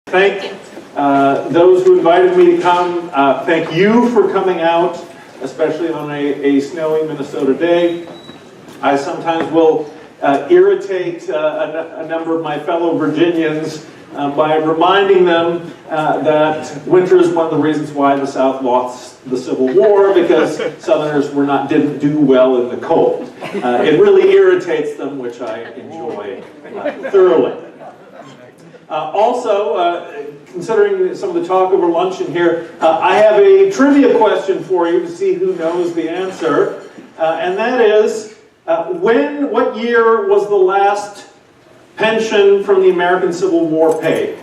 Thank those who invited me to come. Thank you for coming out, especially on a snowy Minnesota day. I sometimes will irritate a number of my fellow Virginians by reminding them that winter is one of the reasons why the South lost the Civil War, because Southerners didn't do well in the cold. It really irritates them, which I enjoy thoroughly. Also, considering some of the talk over lunch in here, I have a trivia question for you to see who knows the answer. And that is, what year was the last pension from the American Civil War paid?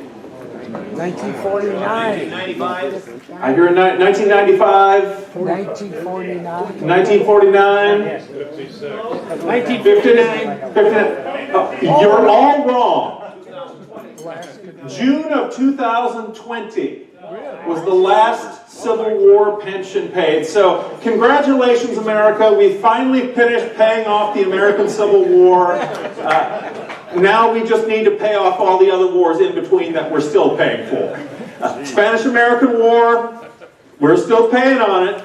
1949. 1995. I hear 1995. 1949. 1949. 1959. You're all wrong. June of 2020 was the last Civil War pension paid. So, congratulations, America. We finally finished paying off the American Civil War. Now we just need to pay off all the other wars in between that we're still paying for. Spanish-American War, we're still paying on it.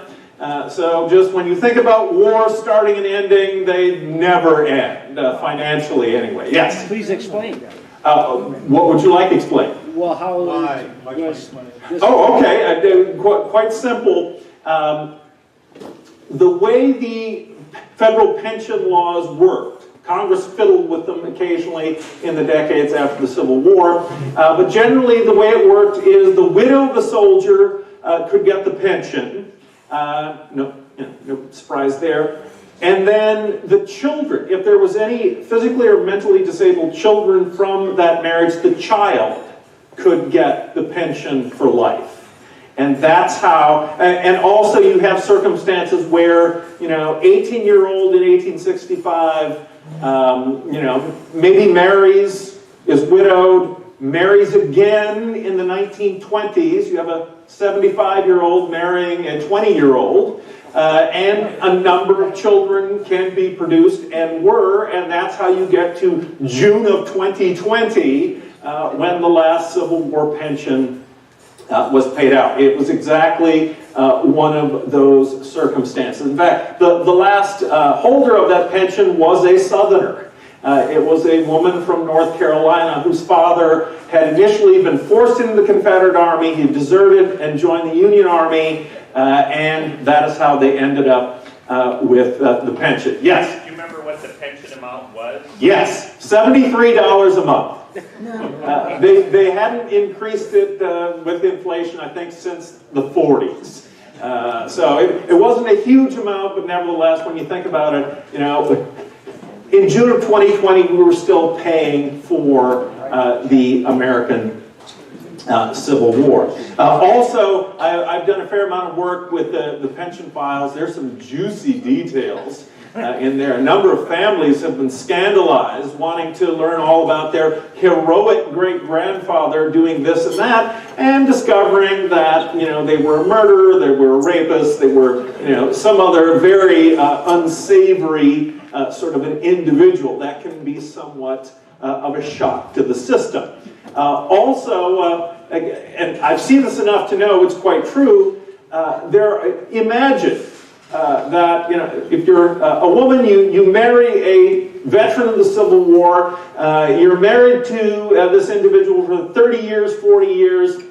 So just when you think about wars starting and ending, they never end, financially anyway. Yes? Please explain. What would you like explained? Well, how Why? was this? Oh, okay. Quite simple. The way the federal pension laws worked, Congress fiddled with them occasionally in the decades after the Civil War, but generally the way it worked is the widow of the soldier could get the pension. No surprise there. And then the children, if there was any physically or mentally disabled children from that marriage, the child could get the pension for life. And that's how, and also you have circumstances where, 18-year-old in 1865, maybe marries, is widowed, marries again in the 1920s. You have a 75-year-old marrying a 20-year-old. And a number of children can be produced and were, and that's how you get to June of 2020 when the last Civil War pension was paid out. It was exactly one of those circumstances. In fact, the last holder of that pension was a Southerner. It was a woman from North Carolina whose father had initially been forced into the Confederate Army. He deserted and joined the Union Army, and that is how they ended up with the pension. Yes? Do you remember what the pension amount was? Yes, $73 a month. They hadn't increased it with inflation, I think, since the 40s. So it wasn't a huge amount, but nevertheless, when you think about it, in June of 2020, we were still paying for the American Civil War. Also, I've done a fair amount of work with the pension files. There's some juicy details in there. A number of families have been scandalized, wanting to learn all about their heroic great-grandfather doing this and that, and discovering that, they were a murderer, they were a rapist, they were, some other very unsavory sort of an individual. That can be somewhat of a shock to the system. Also, and I've seen this enough to know it's quite true, imagine that, if you're a woman, you marry a veteran of the Civil War, you're married to this individual for 30 years, 40 years,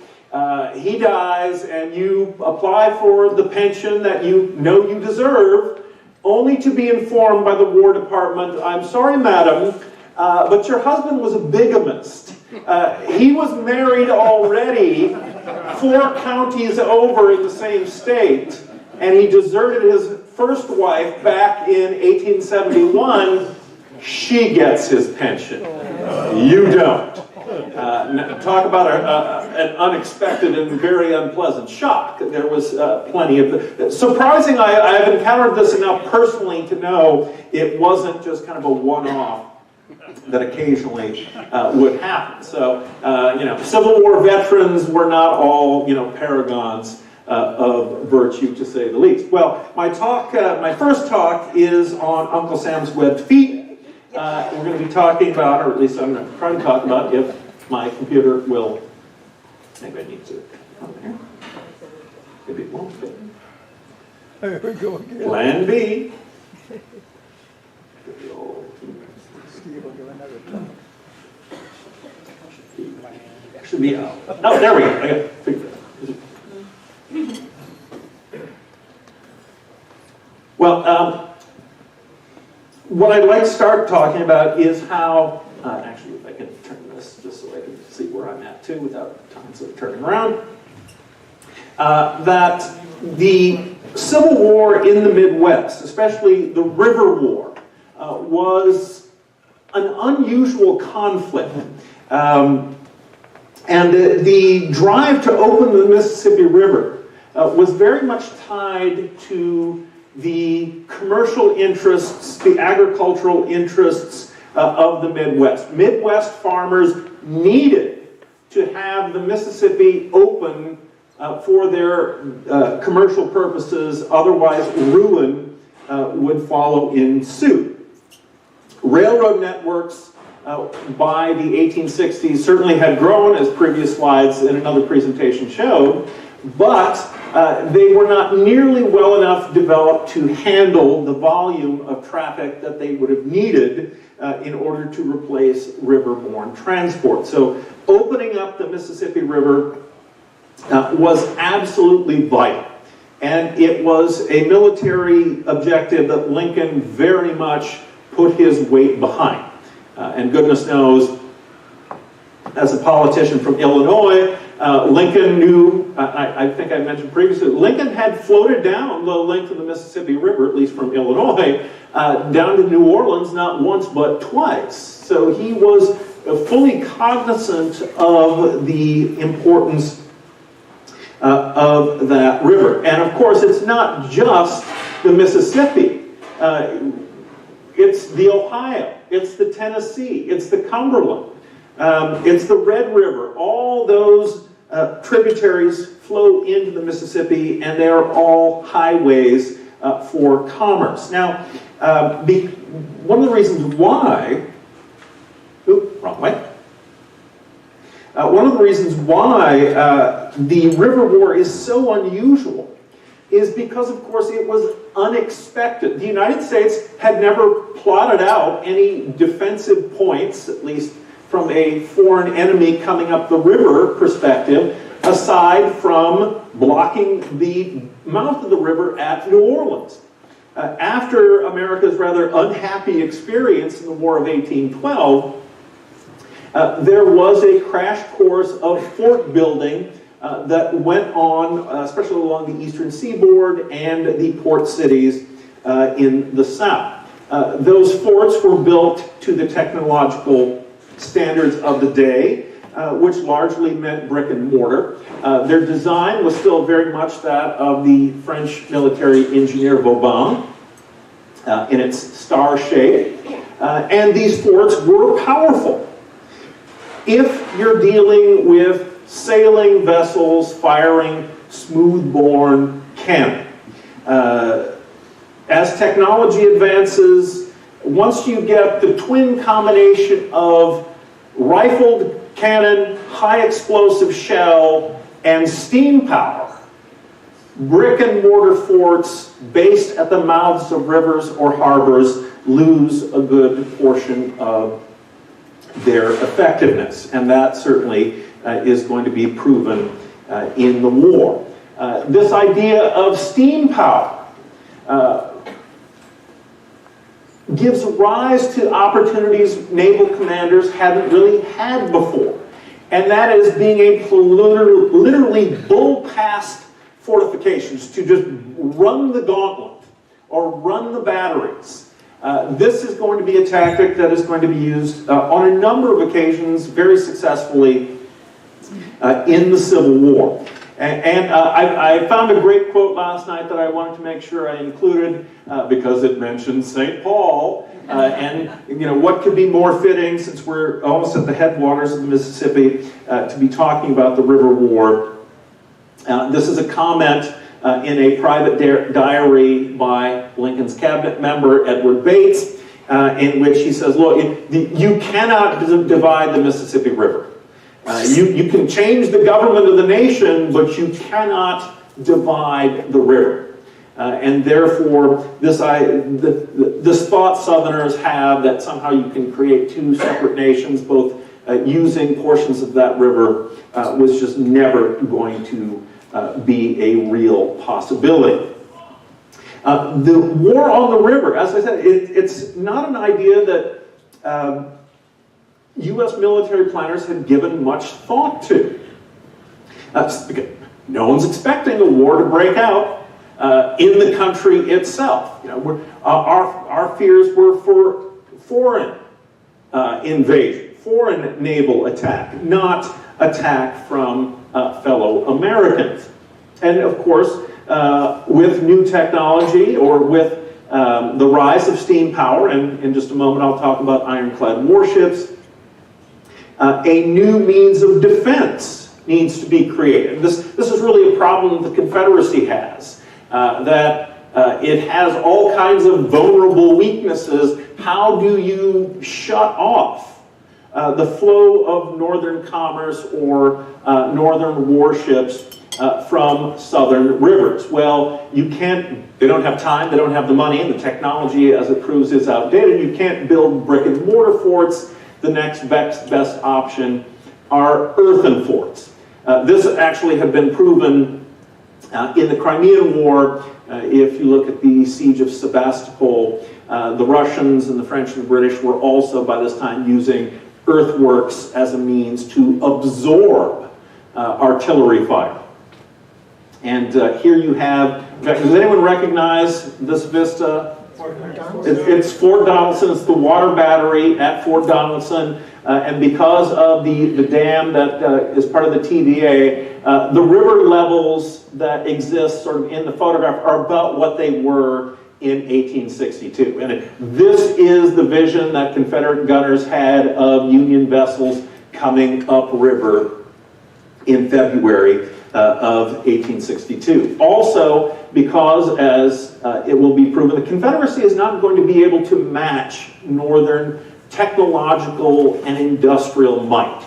he dies, and you apply for the pension that you know you deserve, only to be informed by the War Department, I'm sorry, madam, but your husband was a bigamist. He was married already 4 counties over in the same state, and he deserted his first wife back in 1871. She gets his pension. You don't. Talk about an unexpected and very unpleasant shock. There was plenty of... Surprising, I've encountered this enough personally to know it wasn't just kind of a one-off that occasionally would happen. So, Civil War veterans were not all, paragons of virtue, to say the least. Well, my first talk is on Uncle Sam's webbed feet. We're going to be talking about, or at least I'm going to try to talk about, if my computer will Maybe I need to come here. Maybe it won't fit. There we go again. Plan B. Steve will give another try. Should be out. Oh, there we go. I got figured it out. Well, what I'd like to start talking about is how, actually, if I can turn this just so I can see where I'm at too without tons of turning around, that the Civil War in the Midwest, especially the River War, was an unusual conflict. And the drive to open the Mississippi River was very much tied to the commercial interests, the agricultural interests of the Midwest. Midwest farmers needed to have the Mississippi open for their commercial purposes, otherwise ruin would follow in suit. Railroad networks by the 1860s certainly had grown, as previous slides in another presentation showed, but they were not nearly well enough developed to handle the volume of traffic that they would have needed in order to replace riverborne transport. So opening up the Mississippi River was absolutely vital. And it was a military objective that Lincoln very much put his weight behind. And goodness knows, as a politician from Illinois, Lincoln knew, I think I mentioned previously, Lincoln had floated down the length of the Mississippi River, at least from Illinois, down to New Orleans not once but twice. So he was fully cognizant of the importance of that river. And of course, it's not just the Mississippi. It's the Ohio, it's the Tennessee, it's the Cumberland, it's the Red River. All those tributaries flow into the Mississippi, and they are all highways for commerce. Now, one of the reasons why, wrong way. One of the reasons why the River War is so unusual is because, of course, it was unexpected. The United States had never plotted out any defensive points, at least from a foreign enemy coming up the river perspective, aside from blocking the mouth of the river at New Orleans. After America's rather unhappy experience in the War of 1812, there was a crash course of fort building that went on, especially along the eastern seaboard and the port cities in the south. Those forts were built to the technological standards of the day, which largely meant brick and mortar. Their design was still very much that of the French military engineer Vauban in its star shape. And these forts were powerful. If you're dealing with sailing vessels firing smooth-bore cannon. As technology advances, once you get the twin combination of rifled cannon, high explosive shell, and steam power, brick and mortar forts based at the mouths of rivers or harbors lose a good portion of their effectiveness. And that certainly is going to be proven in the war. This idea of steam power gives rise to opportunities naval commanders hadn't really had before. And that is being able to literally bull past fortifications, to just run the gauntlet or run the batteries. This is going to be a tactic that is going to be used on a number of occasions very successfully in the Civil War. And I found a great quote last night that I wanted to make sure I included because it mentioned St. Paul. And what could be more fitting, since we're almost at the headwaters of the Mississippi, to be talking about the River War. This is a comment in a private diary by Lincoln's cabinet member, Edward Bates, in which he says, look, you cannot divide the Mississippi River. You can change the government of the nation, but you cannot divide the river. And therefore, this thought Southerners have that somehow you can create two separate nations, both using portions of that river, was just never going to be a real possibility. The war on the river, as I said, it's not an idea that U.S. military planners had given much thought to. No one's expecting a war to break out in the country itself. You know, our fears were for foreign invasion, foreign naval attack, not attack from fellow Americans. And of course, with new technology, or with the rise of steam power, and in just a moment I'll talk about ironclad warships, a new means of defense needs to be created. This is really a problem the Confederacy has, that it has all kinds of vulnerable weaknesses. How do you shut off the flow of northern commerce or northern warships from southern rivers? Well, you can't, they don't have time, they don't have the money, and the technology, as it proves, is outdated. You can't build brick and mortar forts. The next best option are earthen forts. This actually had been proven in the Crimean War. If you look at the siege of Sebastopol, the Russians and the French and the British were also by this time using earthworks as a means to absorb artillery fire. And here you have, does anyone recognize this vista? It's Fort Donelson. It's the water battery at Fort Donelson. And because of the dam that is part of the TVA, the river levels that exist sort of in the photograph are about what they were in 1862. And this is the vision that Confederate gunners had of Union vessels coming upriver in February of 1862. Also, because, as it will be proven, the Confederacy is not going to be able to match Northern technological and industrial might.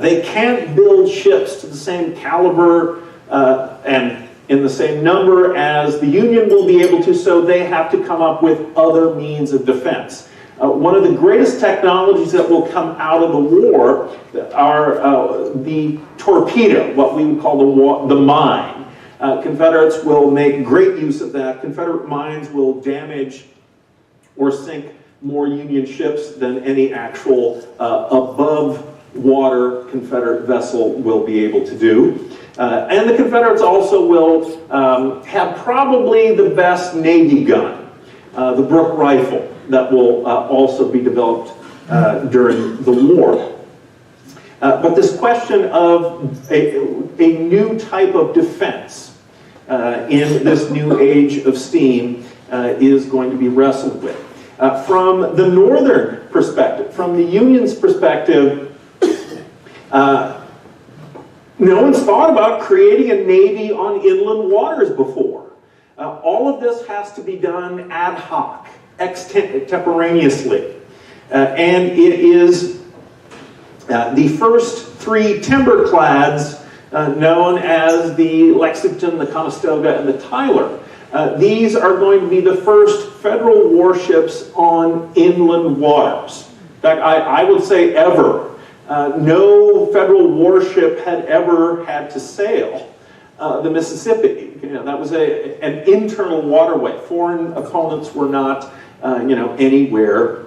They can't build ships to the same caliber and in the same number as the Union will be able to, so they have to come up with other means of defense. One of the greatest technologies that will come out of the war are the torpedo, what we would call the mine. Confederates will make great use of that. Confederate mines will damage or sink more Union ships than any actual above-water Confederate vessel will be able to do. And the Confederates also will have probably the best Navy gun, the Brooke rifle, that will also be developed during the war. But this question of a new type of defense in this new age of steam is going to be wrestled with. From the Northern perspective, from the Union's perspective, no one's thought about creating a navy on inland waters before. All of this has to be done ad hoc, extemporaneously. And it is the first three timber clads known as the Lexington, the Conestoga, and the Tyler. These are going to be the first federal warships on inland waters. In fact, I would say ever. No federal warship had ever had to sail the Mississippi. You know, that was an internal waterway. Foreign opponents were not, anywhere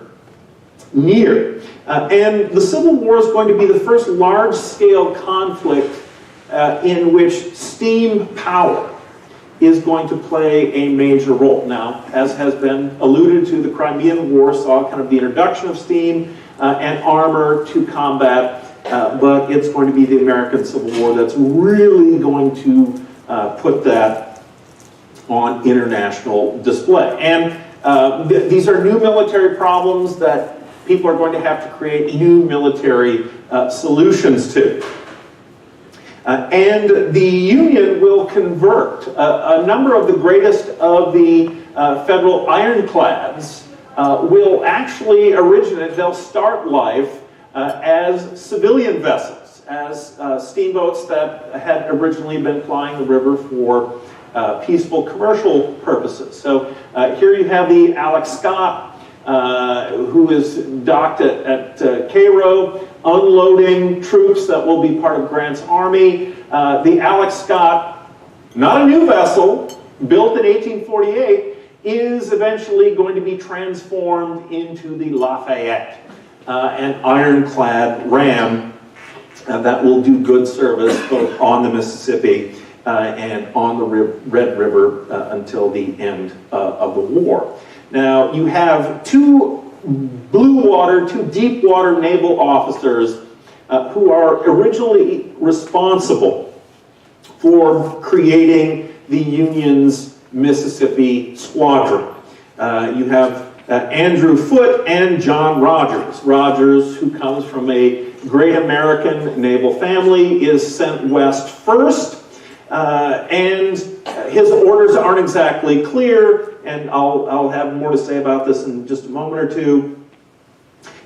near. And the Civil War is going to be the first large-scale conflict in which steam power is going to play a major role. Now, as has been alluded to, the Crimean War saw kind of the introduction of steam and armor to combat, but it's going to be the American Civil War that's really going to put that on international display. And these are new military problems that people are going to have to create new military solutions to. And the Union will convert a number of the greatest of the federal ironclads will actually originate, they'll start life as civilian vessels. as steamboats that had originally been plying the river for peaceful commercial purposes. So here you have the Alex Scott, who is docked at Cairo, unloading troops that will be part of Grant's army. The Alex Scott, not a new vessel, built in 1848, is eventually going to be transformed into the Lafayette, an ironclad ram that will do good service both on the Mississippi and on the Red River until the end of the war. Now, you have two deep water naval officers who are originally responsible for creating the Union's Mississippi Squadron. You have Andrew Foote and John Rogers. Rogers, who comes from a great American naval family, is sent west first, and his orders aren't exactly clear, and I'll have more to say about this in just a moment or two.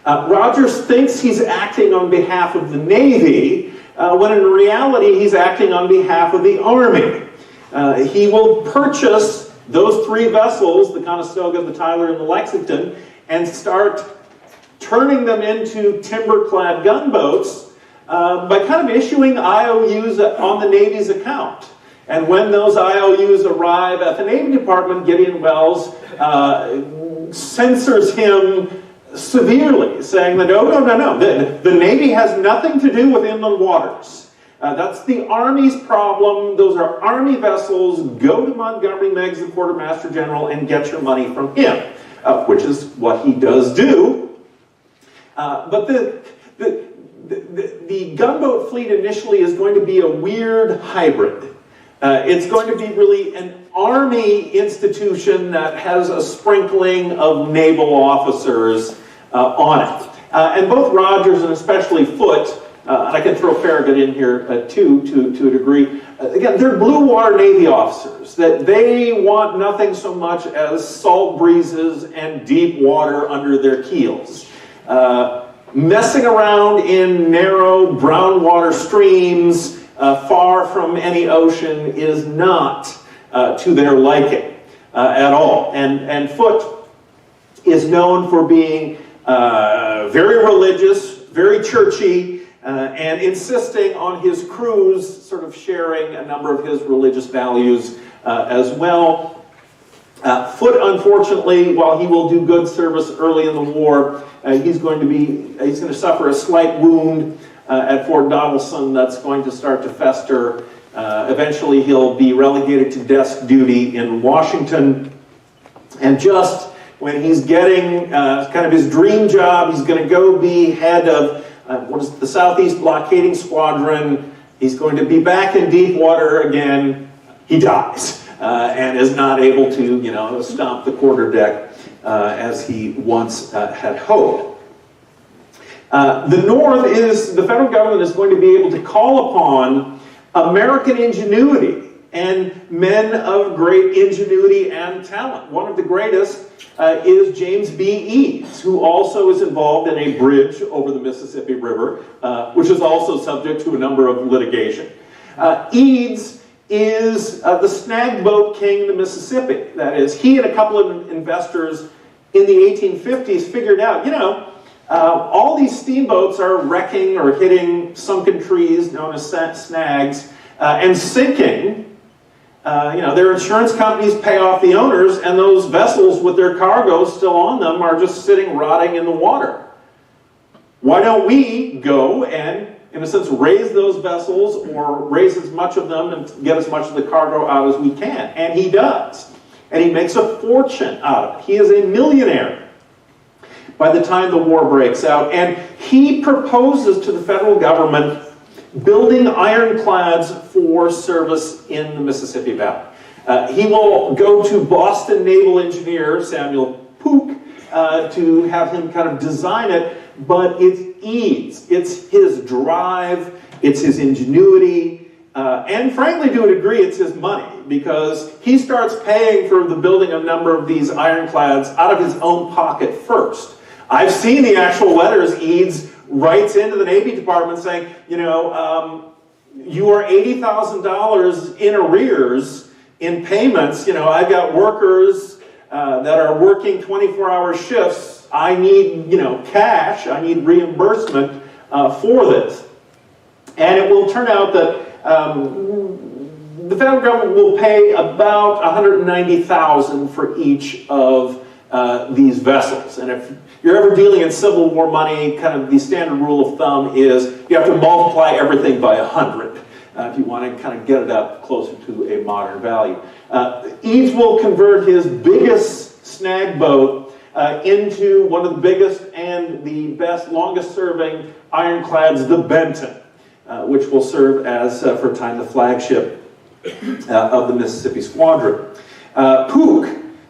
Rogers thinks he's acting on behalf of the Navy, when in reality he's acting on behalf of the Army. He will purchase those three vessels, the Conestoga, the Tyler, and the Lexington, and start turning them into timber-clad gunboats by kind of issuing IOUs on the Navy's account. And when those IOUs arrive at the Navy Department, Gideon Wells censors him severely, saying that, no, the Navy has nothing to do with inland waters. That's the Army's problem. Those are Army vessels. Go to Montgomery Meigs, the Quartermaster General, and get your money from him, which is what he does do. But the gunboat fleet initially is going to be a weird hybrid. It's going to be really an Army institution that has a sprinkling of naval officers on it. And both Rogers and especially Foote, and I can throw Farragut in here too, to a degree. Again, they're blue water Navy officers. That they want nothing so much as salt breezes and deep water under their keels. Messing around in narrow brown water streams far from any ocean is not to their liking at all. And Foote is known for being very religious, very churchy, and insisting on his crews sort of sharing a number of his religious values as well. Foote, unfortunately, while he will do good service early in the war, he's going to suffer a slight wound at Fort Donelson that's going to start to fester. Eventually, he'll be relegated to desk duty in Washington, and just when he's getting kind of his dream job, he's going to go be head of the Southeast Blockading Squadron. He's going to be back in deep water again. He dies and is not able to, stomp the quarterdeck as he once had hoped. The federal government is going to be able to call upon American ingenuity and men of great ingenuity and talent. One of the greatest is James B. Eads, who also is involved in a bridge over the Mississippi River, which is also subject to a number of litigation. Eads is the snag boat king of the Mississippi. That is, he and a couple of investors in the 1850s figured out, all these steamboats are wrecking or hitting sunken trees known as snags and sinking. Their insurance companies pay off the owners, and those vessels with their cargo still on them are just sitting rotting in the water. Why don't we go and, in a sense, raise those vessels or raise as much of them and get as much of the cargo out as we can? And he does. And he makes a fortune out of it. He is a millionaire by the time the war breaks out. And he proposes to the federal government building ironclads for service in the Mississippi Valley. He will go to Boston naval engineer Samuel Pooke to have him kind of design it, but it's Eads. It's his drive, it's his ingenuity, and frankly, to a degree, it's his money, because he starts paying for the building of a number of these ironclads out of his own pocket first. I've seen the actual letters Eads writes into the Navy Department saying, you know, you are $80,000 in arrears in payments. You know, I've got workers that are working 24-hour shifts. I need, you know, cash. I need reimbursement for this. And it will turn out that the federal government will pay about $190,000 for each of these vessels. And if you're ever dealing in Civil War money, kind of the standard rule of thumb is you have to multiply everything by 100 if you want to kind of get it up closer to a modern value. Eads will convert his biggest snag boat into one of the biggest and the best, longest-serving ironclads, the Benton, which will serve as, for a time, the flagship of the Mississippi Squadron. Pook,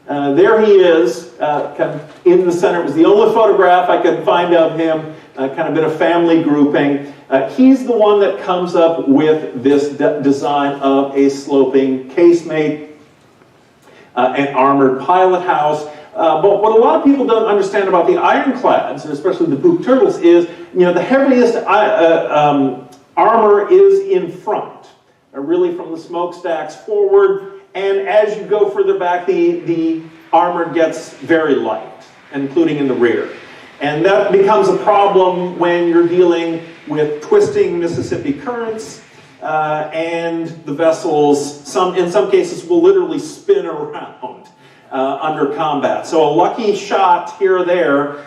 there he is, kind of in the center. It was the only photograph I could find of him, kind of in a family grouping. He's the one that comes up with this design of a sloping casemate, an armored pilot house. But what a lot of people don't understand about the ironclads, especially the Pook turtles, is, you know, the heaviest armor is in front, really from the smokestacks forward, and as you go further back, the armor gets very light, including in the rear. And that becomes a problem when you're dealing with twisting Mississippi currents, and the vessels, in some cases, will literally spin around under combat. So a lucky shot here or there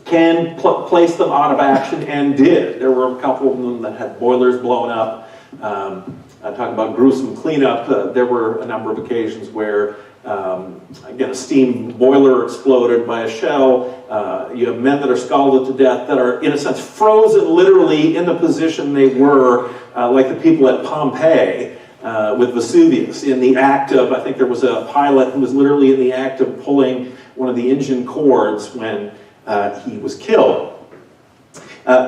can place them out of action, and did. There were a couple of them that had boilers blown up. Talking about gruesome cleanup, there were a number of occasions where, again, a steam boiler exploded by a shell. You have men that are scalded to death that are, in a sense, frozen literally in the position they were, like the people at Pompeii with Vesuvius, in the act of, I think there was a pilot who was literally in the act of pulling one of the engine cords when he was killed.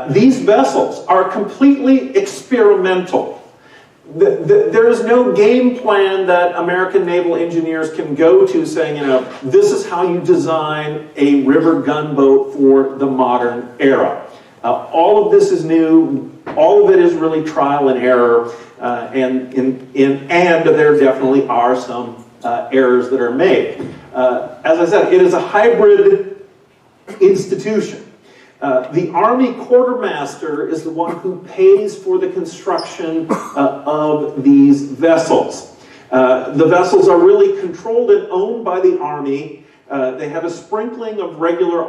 These vessels are completely experimental. There is no game plan that American naval engineers can go to saying, you know, this is how you design a river gunboat for the modern era. All of this is new. All of it is really trial and error, and there definitely are some errors that are made. As I said, it is a hybrid institution. The Army quartermaster is the one who pays for the construction of these vessels. The vessels are really controlled and owned by the Army. They have a sprinkling of regular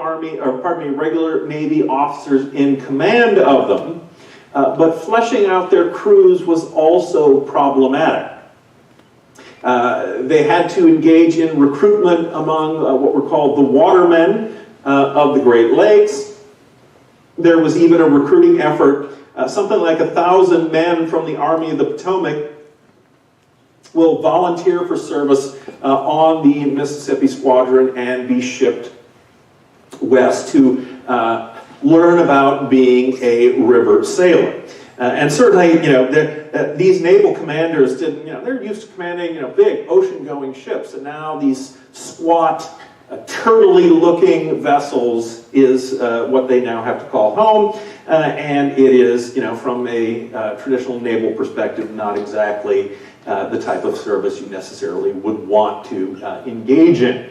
Navy officers in command of them, but fleshing out their crews was also problematic. They had to engage in recruitment among what were called the watermen of the Great Lakes. There was even a recruiting effort. Something like 1,000 men from the Army of the Potomac will volunteer for service on the Mississippi Squadron and be shipped west to learn about being a river sailor. And certainly, you know, these naval commanders didn't, you know, they're used to commanding, you know, big ocean-going ships, and now these squat, turtley-looking vessels is what they now have to call home, and it is, you know, from a traditional naval perspective, not exactly the type of service you necessarily would want to engage in.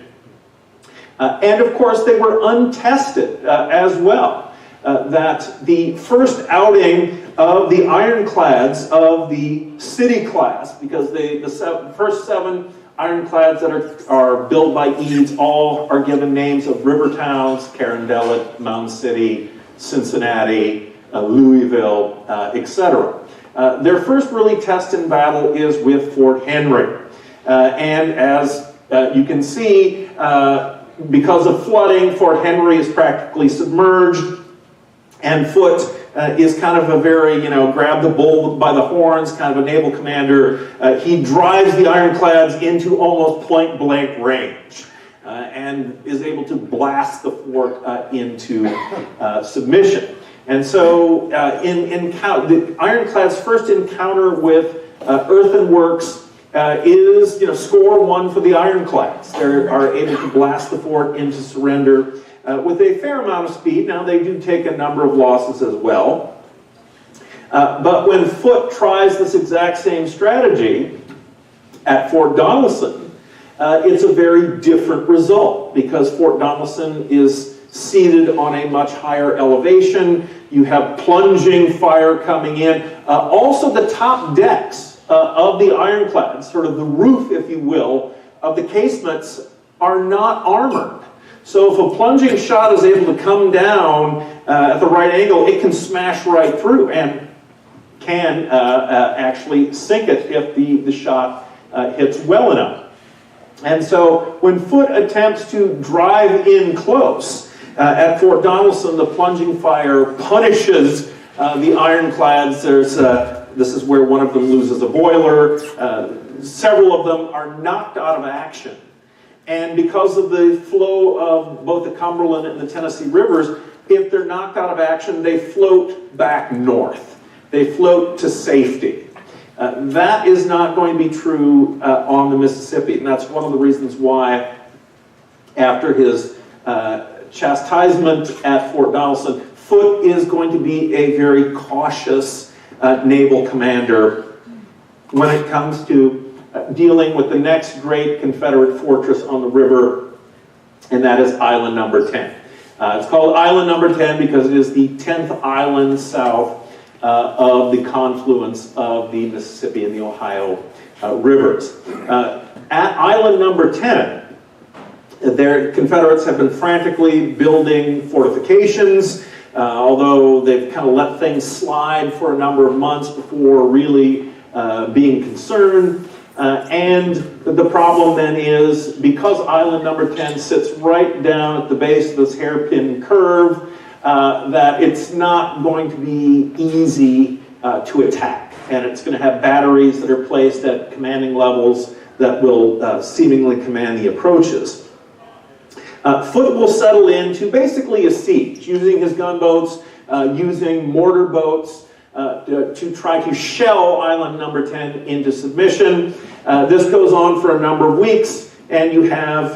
And of course, they were untested as well. That the first outing of the ironclads of the city class, because the first 7 ironclads that are built by Eads all are given names of river towns: Carondelet, Mound City, Cincinnati, Louisville, etc. Their first really test in battle is with Fort Henry. And as you can see, because of flooding, Fort Henry is practically submerged, and Foote is kind of a very, you know, grab the bull by the horns, kind of a naval commander. He drives the ironclads into almost point-blank range and is able to blast the fort into submission. And so the ironclad's first encounter with earthworks is, you know, score 1 for the ironclads. They are able to blast the fort into surrender. with a fair amount of speed. Now, they do take a number of losses as well. But when Foote tries this exact same strategy at Fort Donelson, it's a very different result, because Fort Donelson is seated on a much higher elevation. You have plunging fire coming in. Also, the top decks of the ironclads, sort of the roof, if you will, of the casemates are not armored. So if a plunging shot is able to come down at the right angle, it can smash right through and can actually sink it if the shot hits well enough. And so when Foote attempts to drive in close at Fort Donelson, the plunging fire punishes the ironclads. This is where one of them loses a boiler. Several of them are knocked out of action. And because of the flow of both the Cumberland and the Tennessee rivers, if they're knocked out of action, they float back north. They float to safety. That is not going to be true on the Mississippi, and that's one of the reasons why, after his chastisement at Fort Donelson, Foote is going to be a very cautious naval commander when it comes to dealing with the next great Confederate fortress on the river, and that is Island Number 10. It's called Island Number 10 because it is the 10th island south of the confluence of the Mississippi and the Ohio rivers. At Island Number 10, their Confederates have been frantically building fortifications, although they've kind of let things slide for a number of months before really being concerned. And the problem then is, because Island Number 10 sits right down at the base of this hairpin curve, that it's not going to be easy to attack. And it's going to have batteries that are placed at commanding levels that will seemingly command the approaches. Foote will settle into basically a siege, using his gunboats, using mortar boats, to try to shell Island Number 10 into submission. This goes on for a number of weeks, and you have,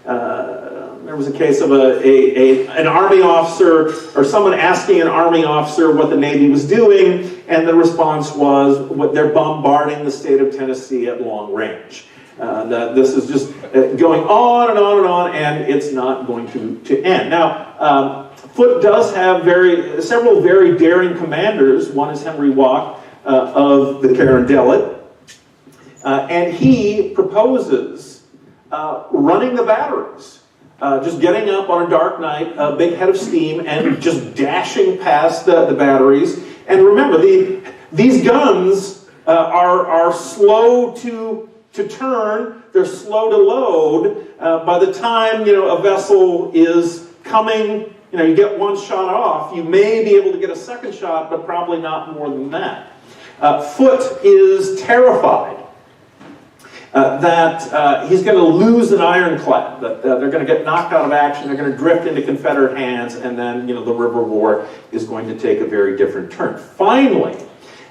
there was a case of an Army officer, or someone asking an Army officer what the Navy was doing, and the response was, they're bombarding the state of Tennessee at long range. That this is just going on and on and on, and it's not going to end. Now, Foote does have several very daring commanders. One is Henry Watt of the Carondelet, and he proposes running the batteries, just getting up on a dark night, a big head of steam, and just dashing past the batteries. And remember, these guns are slow to turn. They're slow to load. By the time a vessel is coming, you get one shot off, you may be able to get a second shot, but probably not more than that. Foote is terrified that he's going to lose an ironclad, that they're going to get knocked out of action, they're going to drift into Confederate hands, and then the River War is going to take a very different turn. Finally,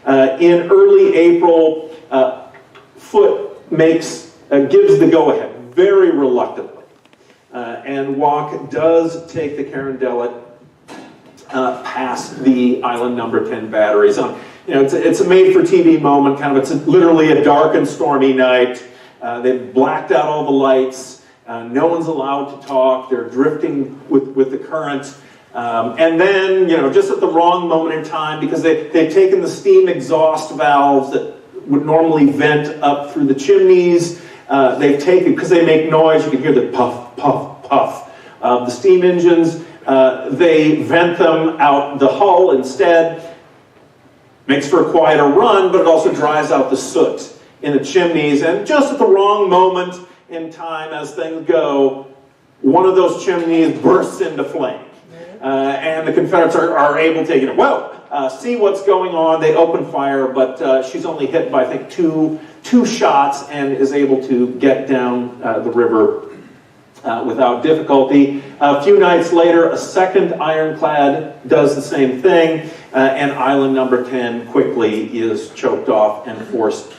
in early April, Foote gives the go-ahead, very reluctantly. And Watt does take the Carondelet past the Island Number 10 batteries. It's a made-for-TV moment. It's literally a dark and stormy night. They've blacked out all the lights. No one's allowed to talk. They're drifting with the current. And then, just at the wrong moment in time, because they've taken the steam exhaust valves that would normally vent up through the chimneys. They've taken, because they make noise, you can hear the puff, puff, puff of the steam engines. They vent them out the hull instead. Makes for a quieter run, but it also dries out the soot in the chimneys. And just at the wrong moment in time, as things go, one of those chimneys bursts into flame. And the Confederates are able to, see what's going on. They open fire, but she's only hit by, I think, two shots, and is able to get down the river without difficulty. A few nights later, a second ironclad does the same thing, and Island Number 10 quickly is choked off and forced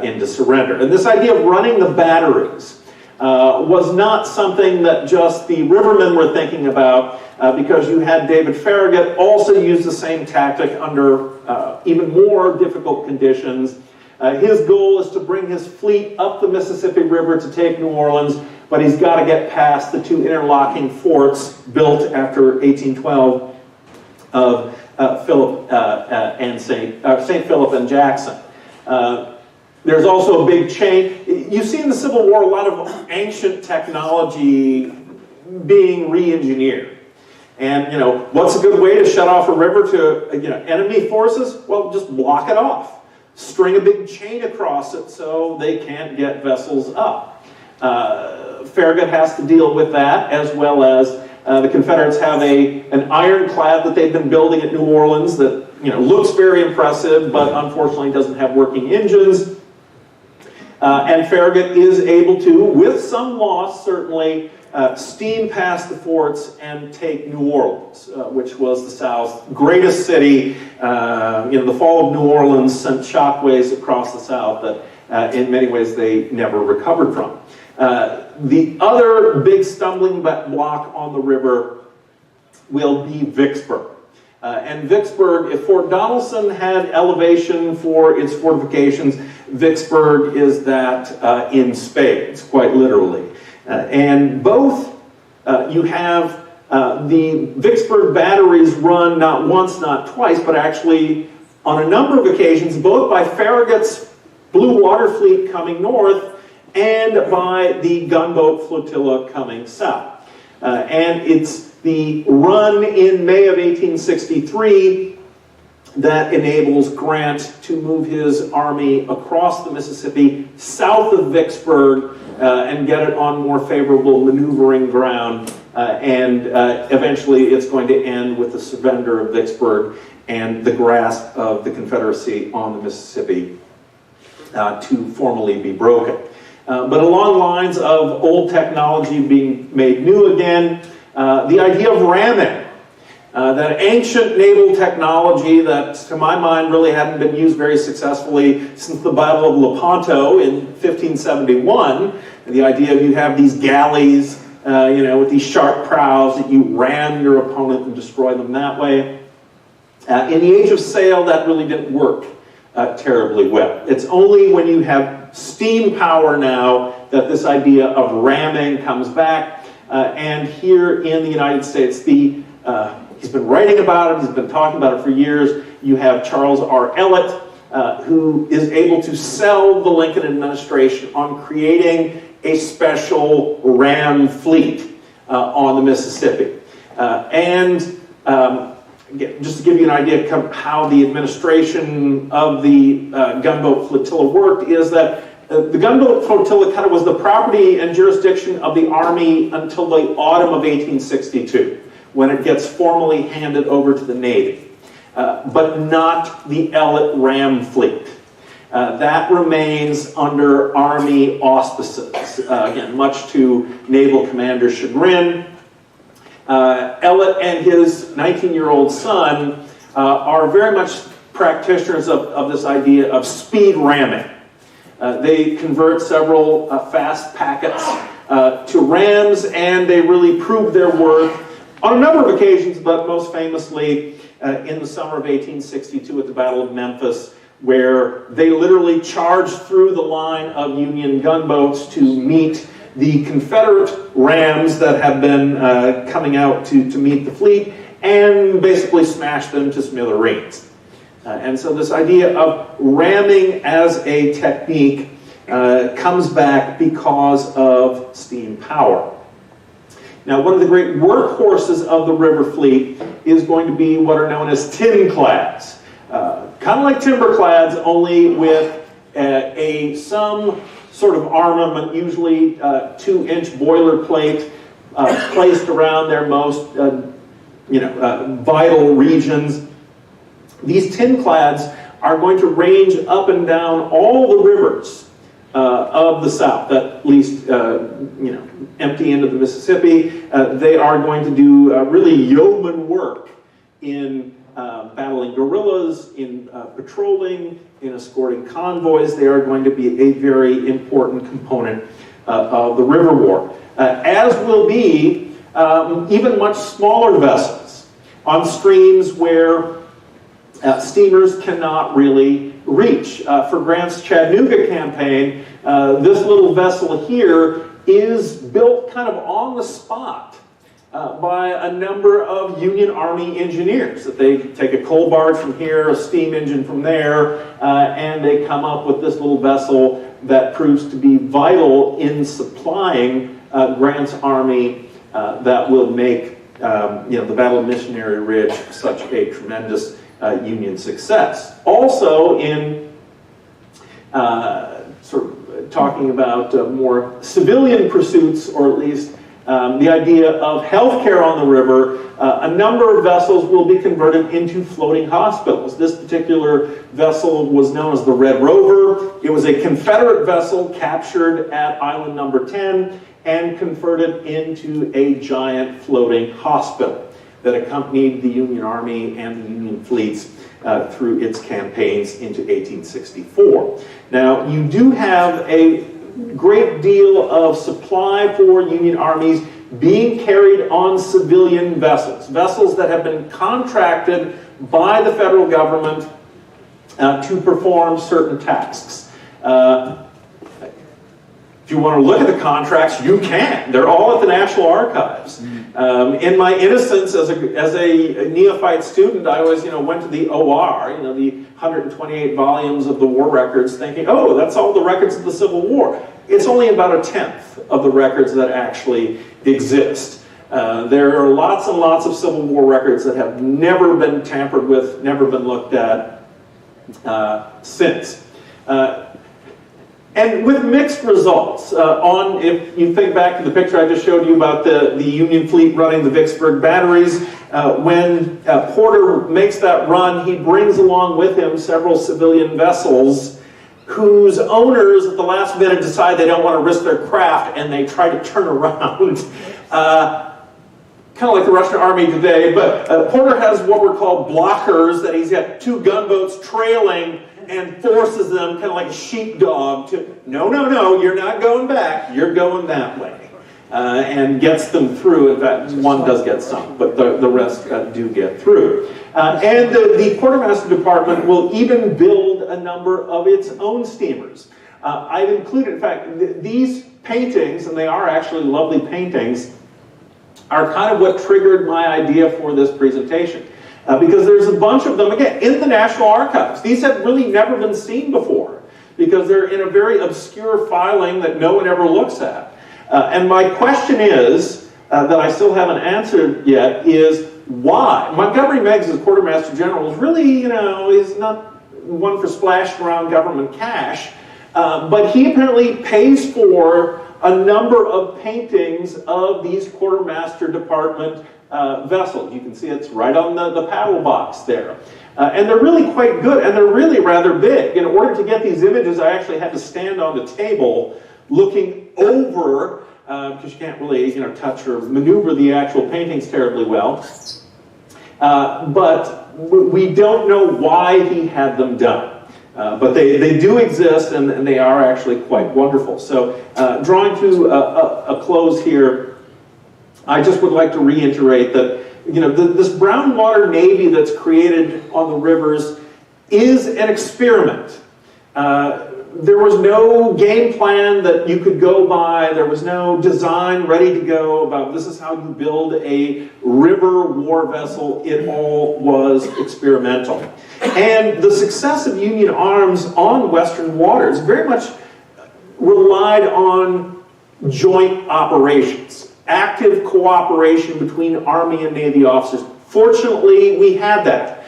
into surrender. And this idea of running the batteries was not something that just the rivermen were thinking about, because you had David Farragut also use the same tactic under even more difficult conditions. His goal is to bring his fleet up the Mississippi River to take New Orleans, but he's got to get past the two interlocking forts built after 1812 of St. Philip and Jackson. There's also a big change. You see in the Civil War a lot of ancient technology being re-engineered. And, you know, what's a good way to shut off a river to, you know, enemy forces? Well, just block it off. String a big chain across it so they can't get vessels up. Farragut has to deal with that, as well as the Confederates have an ironclad that they've been building at New Orleans that, you know, looks very impressive, but unfortunately doesn't have working engines. And Farragut is able to, with some loss certainly, steam past the forts and take New Orleans, which was the South's greatest city. The fall of New Orleans sent shockwaves across the South that in many ways they never recovered from. The other big stumbling block on the river will be Vicksburg. And Vicksburg, if Fort Donelson had elevation for its fortifications, Vicksburg is that in spades, quite literally. And both, you have the Vicksburg batteries run not once, not twice, but actually on a number of occasions, both by Farragut's Blue Water Fleet coming north and by the gunboat flotilla coming south. And it's the run in May of 1863 that enables Grant to move his army across the Mississippi south of Vicksburg and get it on more favorable maneuvering ground. And eventually it's going to end with the surrender of Vicksburg and the grasp of the Confederacy on the Mississippi to formally be broken. But along lines of old technology being made new again, the idea of ramming, that ancient naval technology that, to my mind, really hadn't been used very successfully since the Battle of Lepanto in 1571. The idea of you have these galleys, with these sharp prows that you ram your opponent and destroy them that way. In the age of sail, that really didn't work terribly well. It's only when you have steam power now that this idea of ramming comes back. And here in the United States, he's been writing about it, he's been talking about it for years. You have Charles R. Ellet, who is able to sell the Lincoln administration on creating a special ram fleet on the Mississippi. Just to give you an idea of how the administration of the gunboat flotilla worked, is that the gunboat flotilla kind of was the property and jurisdiction of the Army until the autumn of 1862, when it gets formally handed over to the Navy, but not the Ellet ram fleet. That remains under Army auspices, again, much to naval commander's chagrin. Ellet and his 19-year-old son are very much practitioners of this idea of speed ramming. They convert several fast packets to rams, and they really prove their worth on a number of occasions, but most famously in the summer of 1862 at the Battle of Memphis, where they literally charged through the line of Union gunboats to meet the Confederate rams that have been coming out to meet the fleet, and basically smashed them to smithereens. And so this idea of ramming as a technique comes back because of steam power. Now, one of the great workhorses of the river fleet is going to be what are known as tinclads. Kind of like timberclads, only with some sort of armament, usually 2-inch boilerplate placed around their most vital regions. These tinclads are going to range up and down all the rivers of the South, at least empty into the Mississippi. They are going to do really yeoman work in battling guerrillas, in patrolling, in escorting convoys. They are going to be a very important component of the River War, as will be even much smaller vessels on streams where steamers cannot really reach. For Grant's Chattanooga campaign, this little vessel here is built kind of on the spot by a number of Union Army engineers. That they take a coal barge from here, a steam engine from there, and they come up with this little vessel that proves to be vital in supplying Grant's army that will make the Battle of Missionary Ridge such a tremendous Union success. Also in sort of talking about more civilian pursuits, or at least the idea of healthcare on the river, a number of vessels will be converted into floating hospitals. This particular vessel was known as the Red Rover. It was a Confederate vessel captured at Island Number 10 and converted into a giant floating hospital that accompanied the Union Army and the Union fleets through its campaigns into 1864. Now, you do have a great deal of supply for Union armies being carried on civilian vessels, vessels that have been contracted by the federal government to perform certain tasks. If you want to look at the contracts, you can. They're all at the National Archives. In my innocence as a neophyte student, I always went to the OR, the 128 volumes of the war records, thinking, oh, that's all the records of the Civil War. It's only about 1/10 of the records that actually exist. There are lots and lots of Civil War records that have never been tampered with, never been looked at since. And with mixed results. If you think back to the picture I just showed you about the Union fleet running the Vicksburg batteries, when Porter makes that run, he brings along with him several civilian vessels whose owners at the last minute decide they don't want to risk their craft and they try to turn around. Kind of like the Russian army today, but Porter has what were called blockers, that he's got 2 gunboats trailing and forces them kind of like a sheepdog to, no, you're not going back, you're going that way. And gets them through. In fact, one does get sunk, but the rest do get through. And the Quartermaster Department will even build a number of its own steamers. I've included, in fact, these paintings, and they are actually lovely paintings, are kind of what triggered my idea for this presentation. Because there's a bunch of them, again, in the National Archives. These have really never been seen before, because they're in a very obscure filing that no one ever looks at. And my question is, that I still haven't answered yet, is why? Montgomery Meigs, as Quartermaster General, is really, he's not one for splashing around government cash, but he apparently pays for a number of paintings of these Quartermaster Department vessels. You can see it's right on the paddle box there. And they're really quite good, and they're really rather big. In order to get these images, I actually had to stand on the table looking over, because you can't really touch or maneuver the actual paintings terribly well. But we don't know why he had them done. But they do exist, and they are actually quite wonderful. So drawing to a close here, I just would like to reiterate that this brown water navy that's created on the rivers is an experiment. There was no game plan that you could go by. There was no design ready to go about this is how you build a river war vessel. It all was experimental. And the success of Union arms on Western waters very much relied on joint operations, active cooperation between Army and Navy officers. Fortunately, we had that.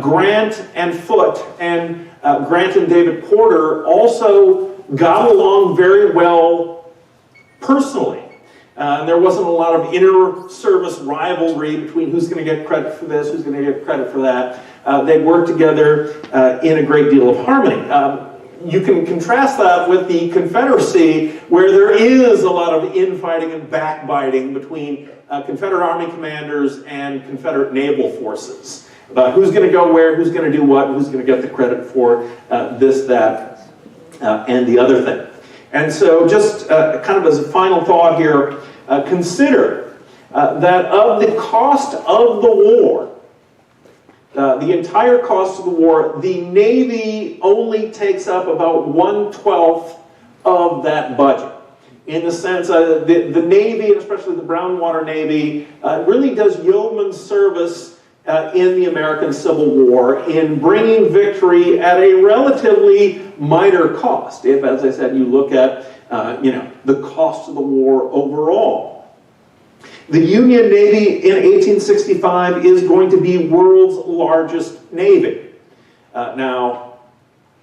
Grant and Foote and Grant and David Porter also got along very well personally. There wasn't a lot of inter-service rivalry between who's going to get credit for this, who's going to get credit for that. They worked together in a great deal of harmony. You can contrast that with the Confederacy, where there is a lot of infighting and backbiting between Confederate Army commanders and Confederate naval forces about who's going to go where, who's going to do what, who's going to get the credit for this, that, and the other thing. And so just kind of as a final thought here, consider that of the cost of the war, the entire cost of the war, the Navy only takes up about 1/12 of that budget. In the sense the Navy, and especially the Brownwater Navy, really does yeoman service in the American Civil War in bringing victory at a relatively minor cost. If, as I said, you look at the cost of the war overall. The Union Navy in 1865 is going to be world's largest navy. Now,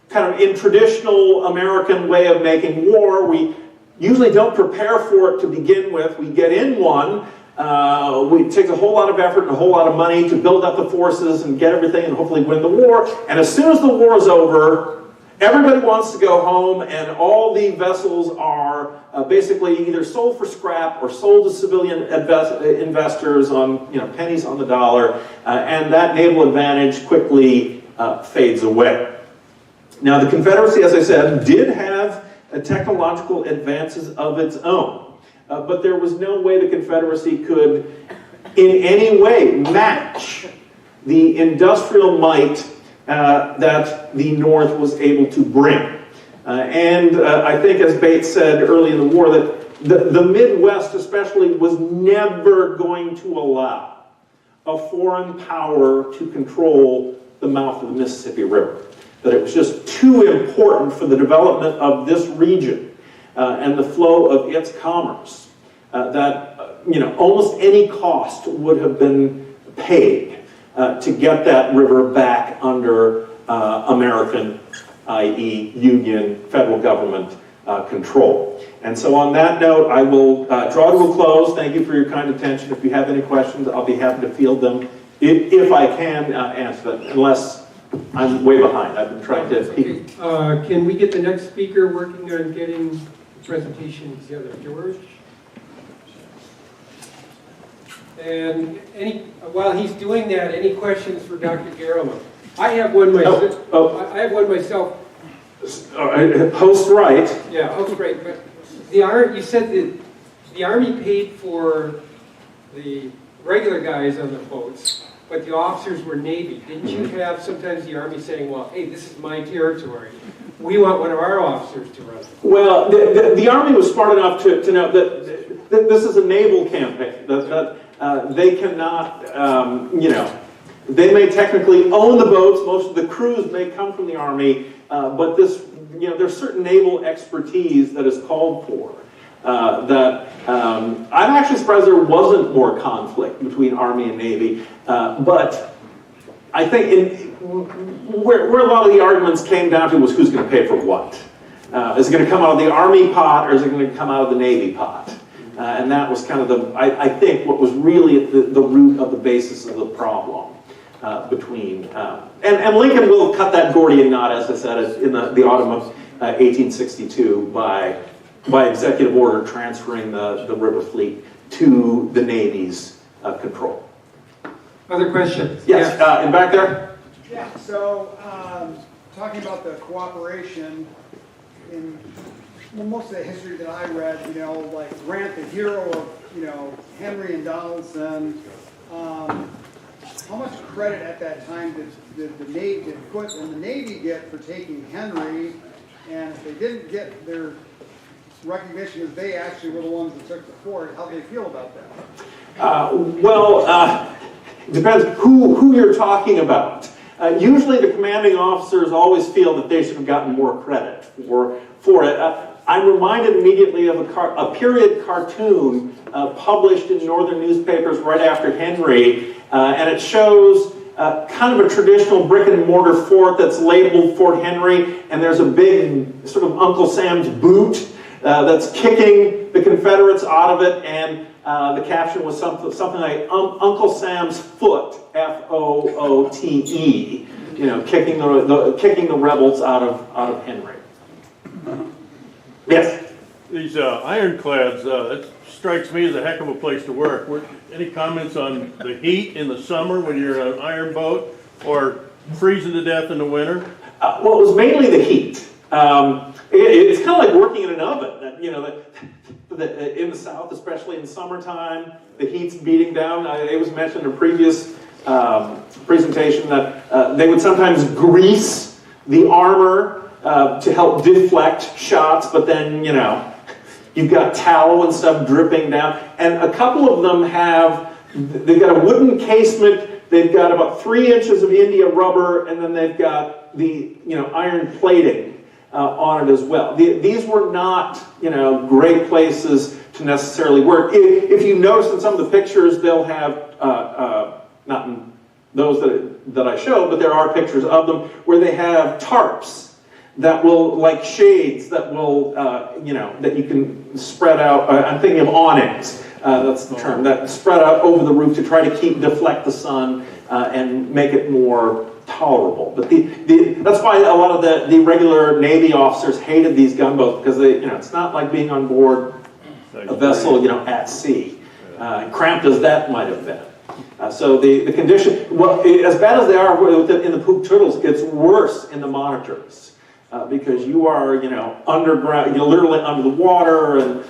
kind of in traditional American way of making war, we usually don't prepare for it to begin with. We get in one. It takes a whole lot of effort and a whole lot of money to build up the forces and get everything and hopefully win the war. And as soon as the war is over, everybody wants to go home, and all the vessels are basically either sold for scrap or sold to civilian investors on pennies on the dollar, and that naval advantage quickly fades away. Now, the Confederacy, as I said, did have technological advances of its own, but there was no way the Confederacy could in any way match the industrial might that the North was able to bring. And I think, as Bates said early in the war, that the Midwest especially was never going to allow a foreign power to control the mouth of the Mississippi River. That it was just too important for the development of this region and the flow of its commerce that almost any cost would have been paid to get that river back under American, i.e. Union, federal government control. And so on that note, I will draw to a close. Thank you for your kind attention. If you have any questions, I'll be happy to field them if I can answer them, unless I'm way behind. I've been trying to... Okay. Can we get the next speaker working on getting the presentation together? George? And while he's doing that, any questions for Dr. Gerleman? I have one myself. I have one myself. Host right. Yeah, host right. But you said that the Army paid for the regular guys on the boats, but the officers were Navy. Didn't you have sometimes the Army saying, well, hey, this is my territory. We want one of our officers to run it. Well, the Army was smart enough to know that this is a naval campaign. That they cannot, they may technically own the boats. Most of the crews may come from the Army, but there's certain naval expertise that is called for. I'm actually surprised there wasn't more conflict between Army and Navy, but I think where a lot of the arguments came down to was who's going to pay for what. Is it going to come out of the Army pot, or is it going to come out of the Navy pot? And that was kind of I think, what was really at the root of the basis of the problem between... And Lincoln will cut that Gordian knot, as I said, in the autumn of 1862 by executive order transferring the river fleet to the Navy's control. Other questions? Yes, in back there? Yeah, so talking about the cooperation in most of the history that I read, like Grant, the hero of, Henry and Donaldson, how much credit at that time did the Navy get for taking Henry, and if they didn't get their recognition as they actually were the ones that took the fort, how do they feel about that? It depends who you're talking about. Usually the commanding officers always feel that they should have gotten more credit for it. I'm reminded immediately of a period cartoon published in northern newspapers right after Henry, and it shows kind of a traditional brick and mortar fort that's labeled Fort Henry, and there's a big sort of Uncle Sam's boot that's kicking the Confederates out of it, and the caption was something like Uncle Sam's foot, F-O-O-T-E, kicking the rebels out of Henry. Yes. These ironclads, it strikes me as a heck of a place to work. Any comments on the heat in the summer when you're on an iron boat, or freezing to death in the winter? Well, it was mainly the heat. It's kind of like working in an oven. That, you know, in the South, especially in summertime, the heat's beating down. It was mentioned in a previous presentation that they would sometimes grease the armor to help deflect shots, but then, you know, you've got tallow and stuff dripping down. And a couple of them they've got a wooden casement, they've got about 3 inches of India rubber, and then they've got the, you know, iron plating on it as well. These were not, you know, great places to necessarily work. If you notice in some of the pictures, they'll have, not in those that I showed, but there are pictures of them where they have tarps that will, like shades, that will, you know, that you can spread out. I'm thinking of awnings, that's the term, that spread out over the roof to try to deflect the sun and make it more tolerable. But that's why a lot of the regular Navy officers hated these gunboats, because they, you know, it's not like being on board a vessel, you know, at sea, cramped as that might have been. So the condition, well, as bad as they are in the poop turtles, it's worse in the monitors because you are, you know, underground, you're literally under the water, and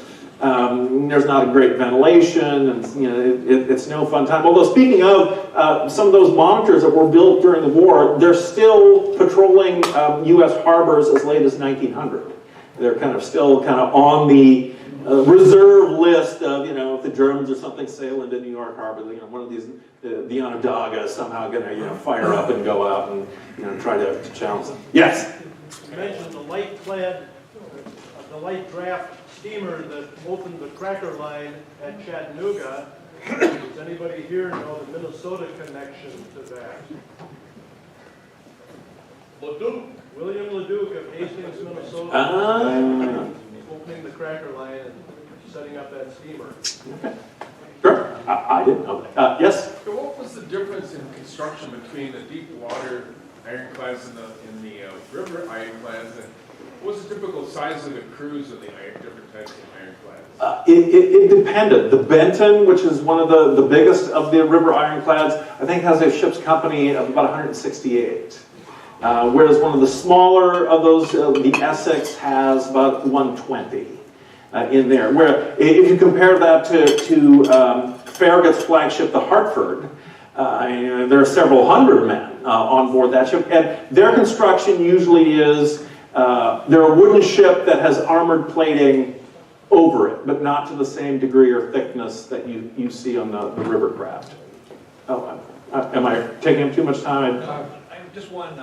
there's not a great ventilation, and you know, it's no fun time. Although speaking of some of those monitors that were built during the war, they're still patrolling U.S. harbors as late as 1900. They're still on the reserve list of, you know, if the Germans or something sail into New York Harbor, you know, one of these, the Onondaga is somehow going to, you know, fire up and go out and, you know, try to challenge them. Yes? You mentioned the light draft steamer that opened the Cracker Line at Chattanooga. Does anybody here know the Minnesota connection to that? Leduc, William Leduc of Hastings, Minnesota. Opening the Cracker Line and setting up that steamer. Okay. Sure. I didn't know that. Yes? So what was the difference in construction between the deep water ironclads and the river ironclads? And what was the typical size of the crews of the different types of ironclads? It depended. The Benton, which is one of the biggest of the river ironclads, I think has a ship's company of about 168. Whereas one of the smaller of those, the Essex, has about 120 in there. Where if you compare that to Farragut's flagship, the Hartford, there are several hundred men on board that ship, and their construction usually is they're a wooden ship that has armored plating over it, but not to the same degree or thickness that you see on the river craft. Oh, am I taking up too much time? Just one,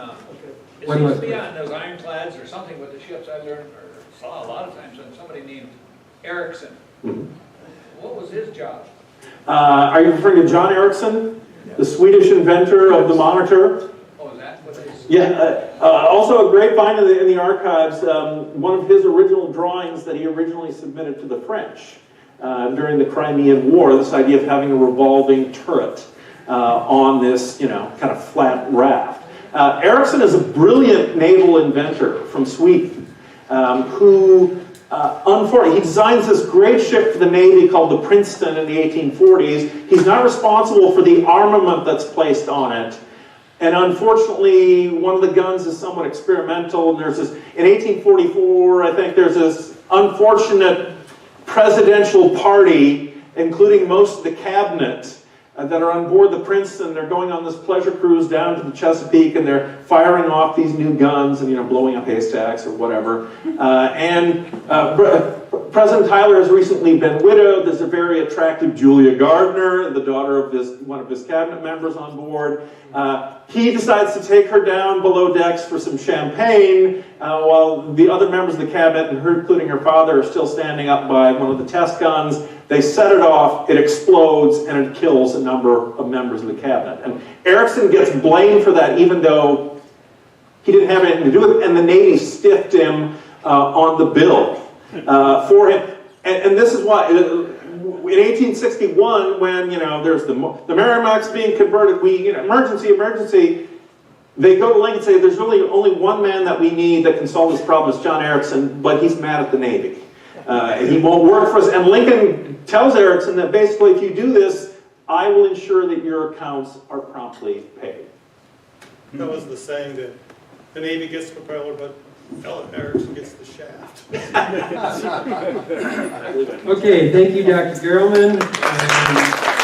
it seems to be on those ironclads or something with the ships I learned or saw a lot of times, and somebody named Ericsson. Mm-hmm. What was his job? Are you referring to John Ericsson, the Swedish inventor of the monitor? Oh, is that what it is? Yeah, also a great find in the archives, one of his original drawings that he originally submitted to the French during the Crimean War, this idea of having a revolving turret on this, you know, kind of flat raft. Ericsson is a brilliant naval inventor from Sweden who, unfortunately, he designs this great ship for the Navy called the Princeton in the 1840s. He's not responsible for the armament that's placed on it. And unfortunately, one of the guns is somewhat experimental. And there's this, in 1844, I think there's this unfortunate presidential party, including most of the cabinet, that are on board the Princeton. They're going on this pleasure cruise down to the Chesapeake, and they're firing off these new guns and, you know, blowing up haystacks or whatever. President Tyler has recently been widowed. There's a very attractive Julia Gardner, the daughter of one of his cabinet members, on board. He decides to take her down below decks for some champagne, while the other members of the cabinet, and her, including her father, are still standing up by one of the test guns. They set it off, it explodes, and it kills a number of members of the cabinet. And Ericsson gets blamed for that, even though he didn't have anything to do with it, and the Navy stiffed him on the bill for him. And this is why, in 1861, when, you know, there's the Merrimack's being converted, emergency, they go to Lincoln and say, there's really only one man that we need that can solve this problem, it's John Ericsson, but he's mad at the Navy. He won't work for us. And Lincoln tells Ericsson that basically, if you do this, I will ensure that your accounts are promptly paid. That was the saying that the Navy gets the propeller, but Fella Erickson gets the shaft. Okay, thank you, Dr. Gerleman.